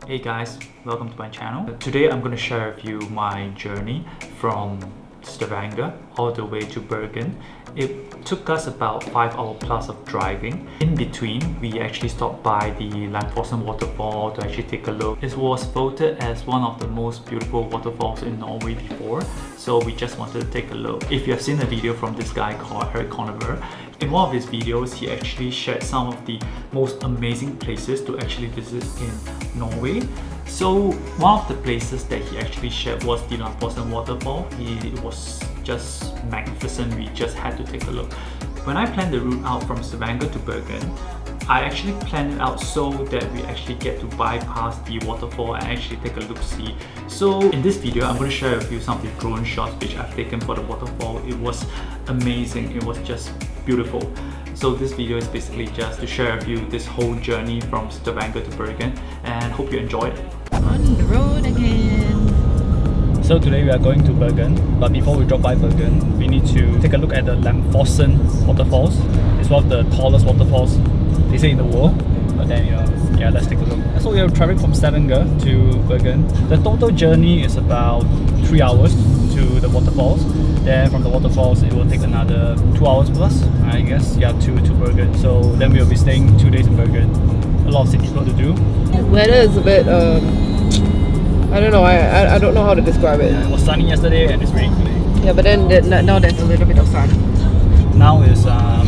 Hey guys, welcome to my channel. Today I'm going to share with you my journey from Stavanger all the way to Bergen. It took us about 5 hours plus of driving. In between, we actually stopped by the Langfossen Waterfall to actually take a look. It was voted as one of the most beautiful waterfalls in Norway before, so we just wanted to take a look. If you have seen a video from this guy called Erik, in one of his videos, he actually shared some of the most amazing places to actually visit in Norway. So one of the places that he actually shared was the Langfossen Waterfall. It was just magnificent. We just had to take a look. When I planned the route out from Stavanger to Bergen, I actually planned it out so that we actually get to bypass the waterfall and actually take a look-see. So in this video, I'm going to share with you some of the drone shots which I've taken for the waterfall. It was amazing. It was just beautiful. So this video is basically just to share with you this whole journey from Stavanger to Bergen, and hope you enjoyed it. On the road again. So today we are going to Bergen, but before we drop by Bergen, we need to take a look at the Langfossen Waterfalls. It's one of the tallest waterfalls, they say, in the world. But then, yeah, let's take a look. So we are traveling from Stavanger to Bergen. The total journey is about 3 hours to the waterfalls. Then from the waterfalls, it will take another 2 hours plus, I guess, yeah, to Bergen. So then we'll be staying 2 days in Bergen. A lot of city tour to do. The weather is a bit, I don't know, I don't know how to describe it. Yeah, it was sunny yesterday and it's raining today. Yeah, but then now there's a little bit of sun. Now is about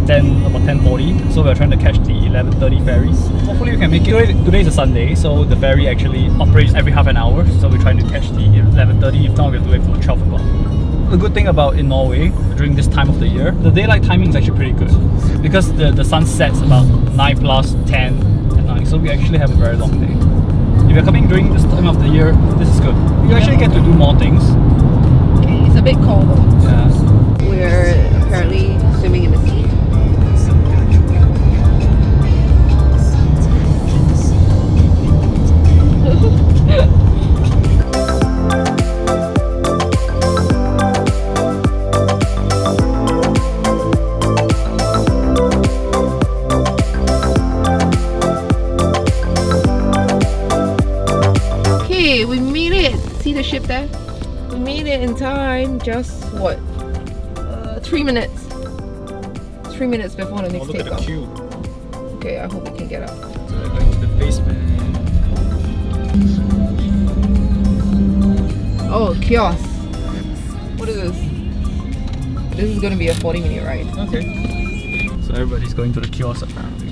10:40, so we're trying to catch the 11:30 ferry. Hopefully we can make it. Today is a Sunday, so the ferry actually operates every half an hour, so we're trying to catch the 11:30. If not, we have to wait for 12 o'clock. The good thing about in Norway during this time of the year, the daylight timing is actually pretty good because the sun sets about 9 plus 10 at night, so we actually have a very long day. If you're coming during this time of the year, this is good. You actually get to do more things. Okay, it's a bit cold though. Yeah. We're apparently swimming in the sea. Okay, we made it. See the ship there? We made it in time. Just what? 3 minutes. 3 minutes before the next Look at the takeoff. queue. Okay, I hope we can get up. So we're going to the basement. Oh, kiosk. What is this? This is gonna be a 40-minute ride. Okay. So everybody's going to the kiosk apparently.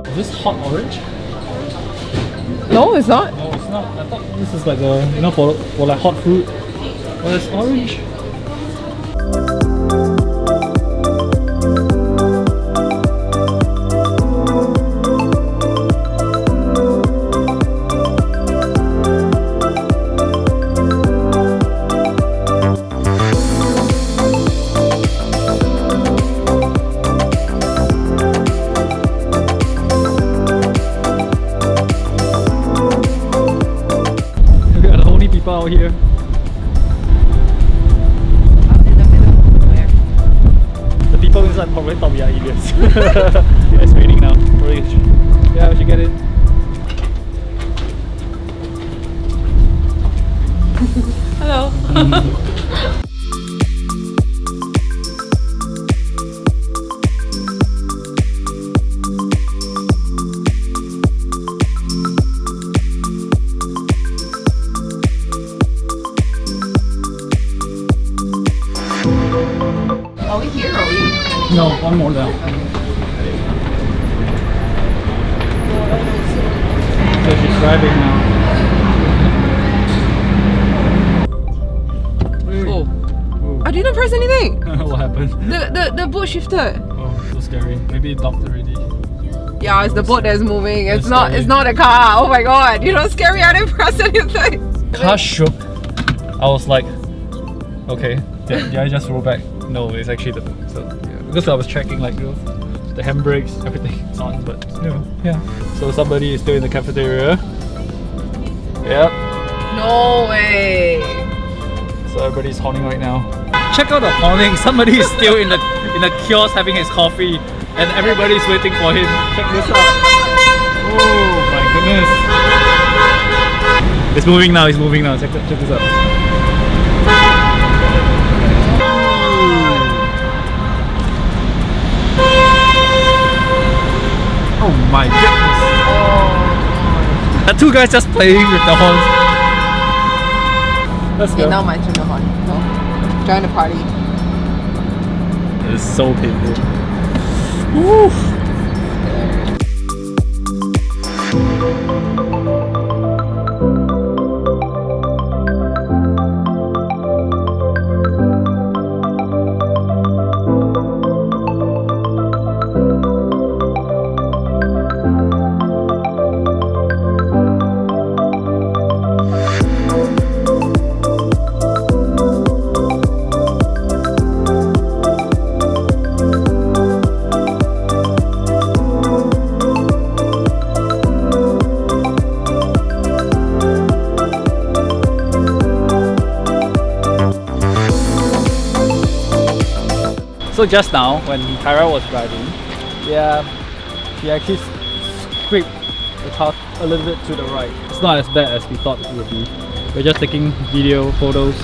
Is this hot orange? No, it's not. No, it's not. I thought this is like a, for like hot fruit. Oh, it's orange. Out here. Out in the middle of nowhere. The people inside probably thought we are idiots. Yeah, it's raining now. Yeah, we should get in. Hello. Are we here or are we? No, one more down. So she's driving now. I didn't press anything. What happened? The boat shifted. Oh, so scary. Maybe it docked already. Yeah, it's the boat that's moving. It's That's not a car. Oh my god, you don't scare me, I didn't press anything. Car shook. I was like, okay, did I just roll back? No, it's actually because I was checking like the handbrakes, everything's on, but yeah. So somebody is still in the cafeteria. Yep. No way. So everybody's horning right now. Check out the horning. Somebody is still in the kiosk having his coffee, and everybody's waiting for him. Check this out. Oh my goodness. It's moving now. It's moving now. Check this out. Oh my goodness. The two guys just playing with the horns. Let's go. Okay, now my turn to horn. So, join the party. It's so painful. Woo. So just now, when Kyra was driving, she actually scraped the car a little bit to the right. It's not as bad as we thought it would be. We're just taking video, photos.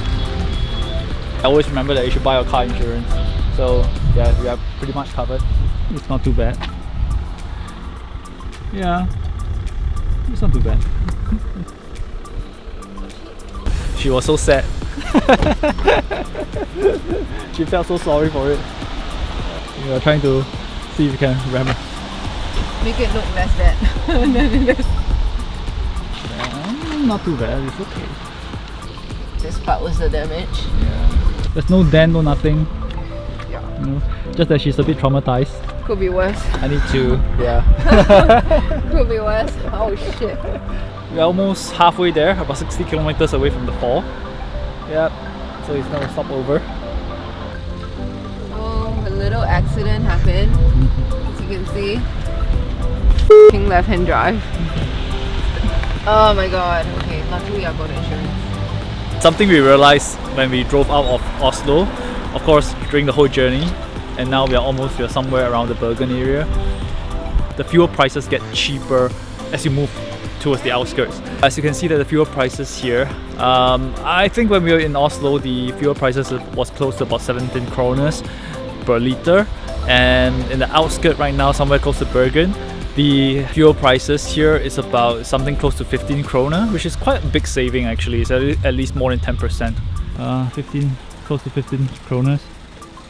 I always remember that you should buy your car insurance. So yeah, we are pretty much covered. It's not too bad. Yeah, it's not too bad. She was so sad. She felt so sorry for it. We are trying to see if we can remember. Make it look less bad than it is. Not too bad, it's okay. This part was the damage. Yeah. There's no dent, no nothing. Yeah. You know, just that she's a bit traumatized. Could be worse. I need to, yeah. Could be worse. Oh shit. We're almost halfway there, about 60 kilometers away from the fall. Yep, so it's now a stopover. So a little accident happened, as you can see. F***ing left-hand drive. Oh my god. Okay, luckily I got insurance. Something we realized when we drove out of Oslo, of course during the whole journey, and now we are somewhere around the Bergen area. The fuel prices get cheaper as you move towards the outskirts. As you can see that the fuel prices here, I think when we were in Oslo, the fuel prices was close to about 17 kroners per liter, and in the outskirts right now, somewhere close to Bergen, the fuel prices here is about something close to 15 kroner, which is quite a big saving actually. It's at least more than 10%. Close to 15 kroners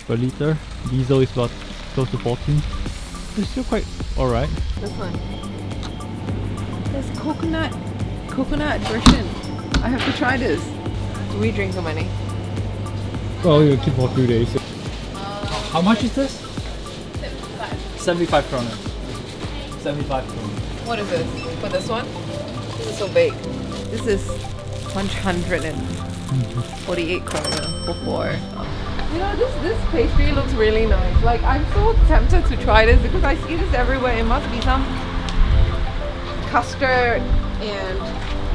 per liter. Diesel is about close to 14. It's still quite alright. This one. There's coconut version. I have to try this. Do we drink so many? Well, you'll keep for 2 days. How much is this? 75 kroner. 75 kroner. What is this? For this one? This is so big. This is 148 kroner for 4. You know, this pastry looks really nice. Like, I'm so tempted to try this because I see this everywhere. It must be some custard and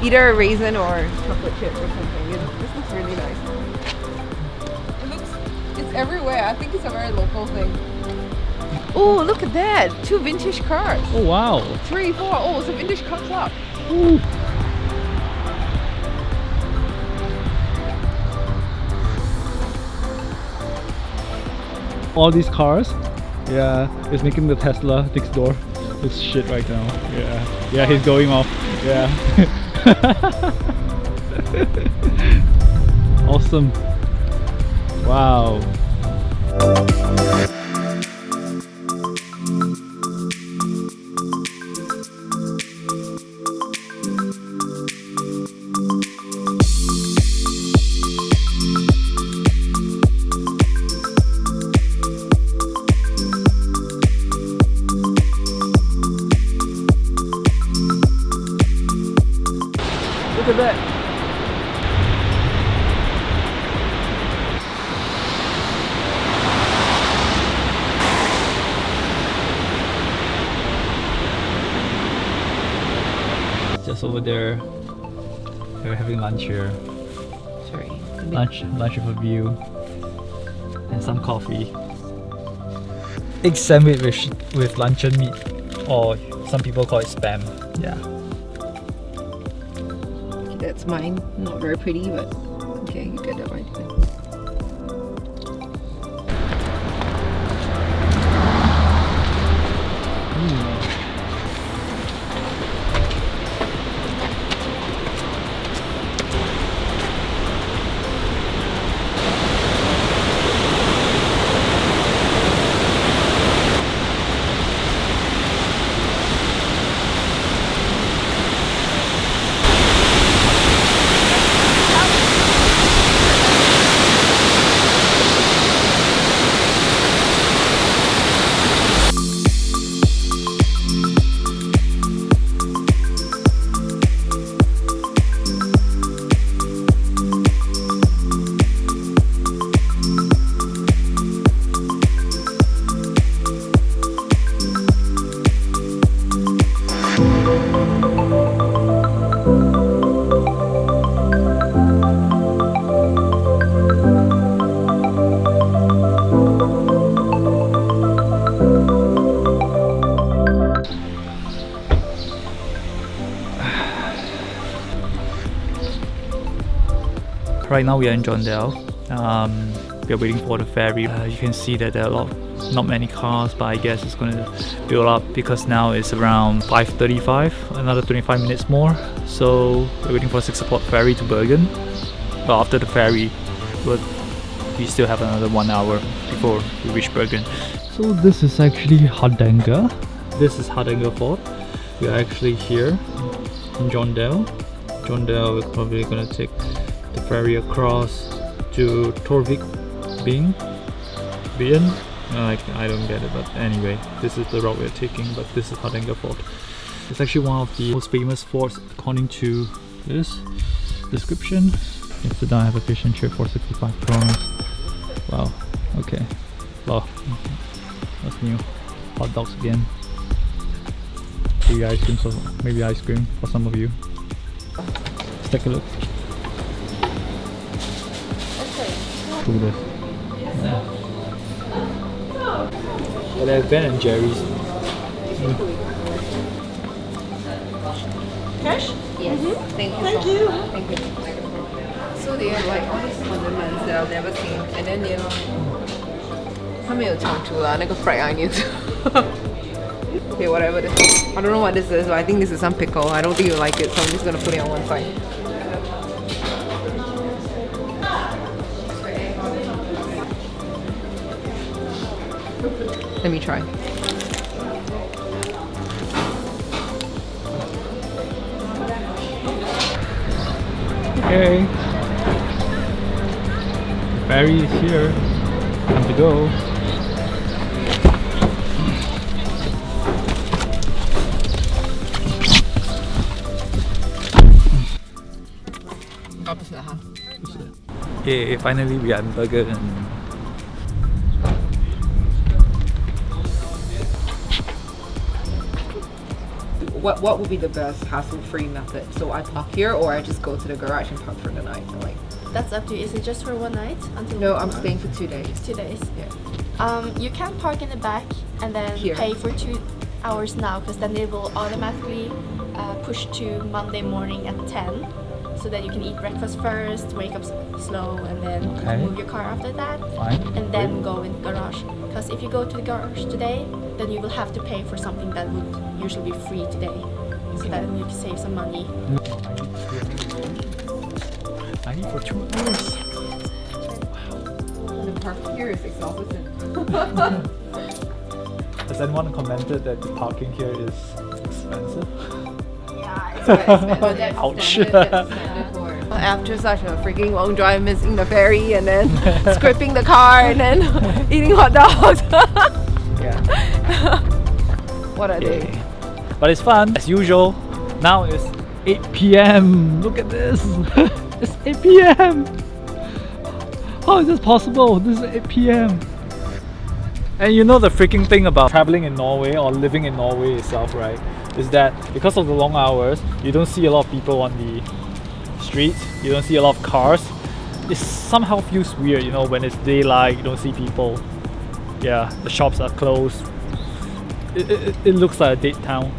either a raisin or chocolate chip or something. This looks really nice. It's everywhere. I think it's a very local thing. Oh, look at that! 2 vintage cars. Oh wow! 3, 4. Oh, it's a vintage car club. Ooh. All these cars, is making the Tesla next door. It's shit right now. Yeah, he's going off. Yeah. Awesome. Wow. house over there. We're having lunch here. Sorry. Lunch with a view. And some coffee. Egg sandwich with luncheon meat. Or some people call it spam. Yeah. Okay, that's mine. Not very pretty, but okay, you get that right. Right now we are in Jondal. We are waiting for the ferry. You can see that there are not many cars, but I guess it's going to build up because now it's around 5:35, another 25 minutes more. So we're waiting for a 6 o'clock ferry to Bergen. But after the ferry, we still have another 1 hour before we reach Bergen. So this is actually Hardanger. This is Hardanger Fort. We are actually here in Jondal. Jondal, we're probably going to take the ferry across to Torvik Bien. I don't get it, but anyway, this is the route we're taking. But this is Hardanger Fort. It's actually one of the most famous forts according to this description. Yesterday I have a fish and chip for 65 kroner. Wow. Okay. Wow. That's new. Hot dogs again. Maybe ice cream. So maybe ice cream for some of you. Let's take a look. Look at this. Yeah. But they have Ben and Jerry's. Cash? Yes. Thank you. Thank you. Thank you. So they have like all these condiments that I've never seen, and then they have 他们有长竹啦，那个 fried onions. Okay, whatever this is. I don't know what this is, but I think this is some pickle. I don't think you like it, so I'm just gonna put it on one side. Let me try. Okay. The ferry is here. Time to go. Okay, finally we are in Bergen. What would be the best hassle-free method? So I park here, or I just go to the garage and park for the night? Like, That's up to you. Is it just for one night? Until no, I'm staying for 2 days. 2 days. Yeah. You can park in the back and then Here. pay for 2 hours now, because then it will automatically push to Monday morning at 10, so that you can eat breakfast first, wake up slow, and then move your car after that. Fine. And then go in the garage. Because if you go to the garage today, then you will have to pay for something that would usually be free today. So that you can save some money. I need for 2 hours. The park here is exorbitant. Has anyone commented that the parking here is expensive? Yeah, it's But that's Ouch. standard for after such a freaking long drive, missing the ferry and then scraping the car and then eating hot dogs. Yeah. What are they? But it's fun as usual. Now it's 8 p.m. Look at this. It's 8 p.m. How is this possible? This is 8 p.m. And you know the freaking thing about traveling in Norway or living in Norway itself, right? Is that because of the long hours, you don't see a lot of people on the streets, you don't see a lot of cars. It somehow feels weird, you know, when it's daylight, you don't see people. Yeah, the shops are closed. It looks like a dead town.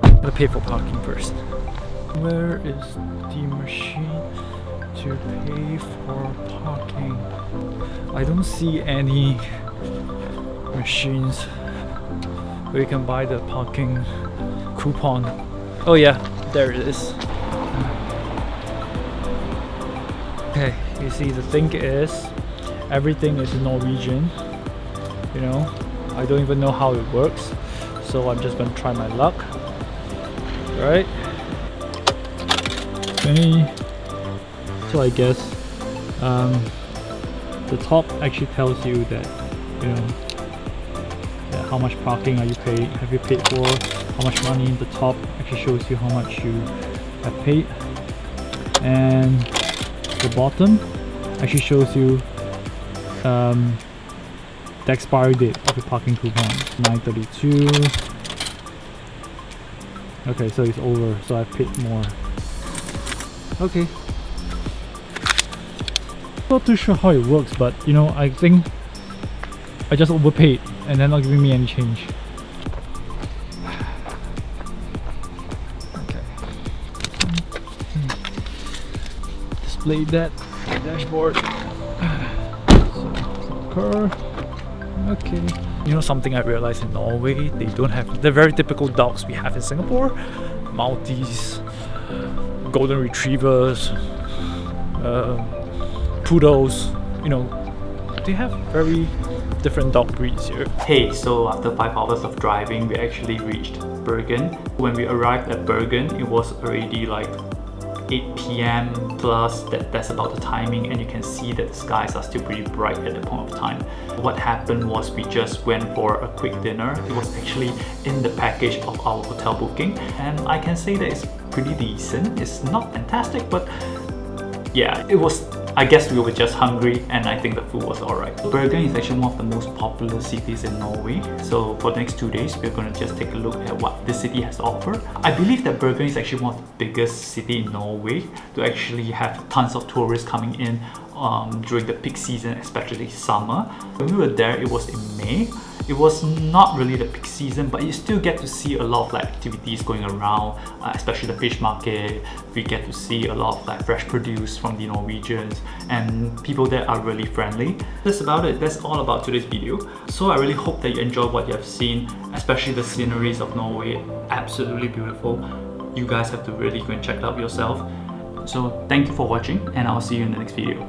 I'm gonna pay for parking first. Where is the machine to pay for parking? I don't see any machines where you can buy the parking coupon. Oh yeah, there it is. Okay, you see the thing is, everything is in Norwegian. You know, I don't even know how it works, so I'm just gonna try my luck. Alright. Okay. So I guess the top actually tells you that, you know, that how much parking have you paid for, how much money. The top actually shows you how much you have paid, and the bottom actually shows you the expiry date of the parking coupon, 9/32. Okay, so it's over, so I paid more. Okay. Not too sure how it works, but you know, I think I just overpaid and they're not giving me any change. Okay. Display that dashboard. So, car. Okay. You know something I realized in Norway, they don't have the very typical dogs we have in Singapore. Maltese, golden retrievers, poodles, you know, they have very different dog breeds here. Hey, so after 5 hours of driving, we actually reached Bergen. When we arrived at Bergen, it was already like 8 p.m. plus, that's about the timing, and you can see that the skies are still pretty bright at the point of time. What happened was we just went for a quick dinner. It was actually in the package of our hotel booking, and I can say that it's pretty decent. It's not fantastic, but yeah, it was, I guess we were just hungry, and I think the food was alright. Bergen is actually one of the most popular cities in Norway. So for the next 2 days, we're going to just take a look at what this city has to offer. I believe that Bergen is actually one of the biggest cities in Norway to actually have tons of tourists coming in during the peak season, especially summer. When we were there, it was in May. It was not really the peak season, but you still get to see a lot of like activities going around, especially the fish market. We get to see a lot of like fresh produce from the Norwegians, and people there are really friendly. That's about it. That's all about today's video. So I really hope that you enjoyed what you have seen, especially the sceneries of Norway. Absolutely beautiful. You guys have to really go and check it out yourself. So thank you for watching, and I'll see you in the next video.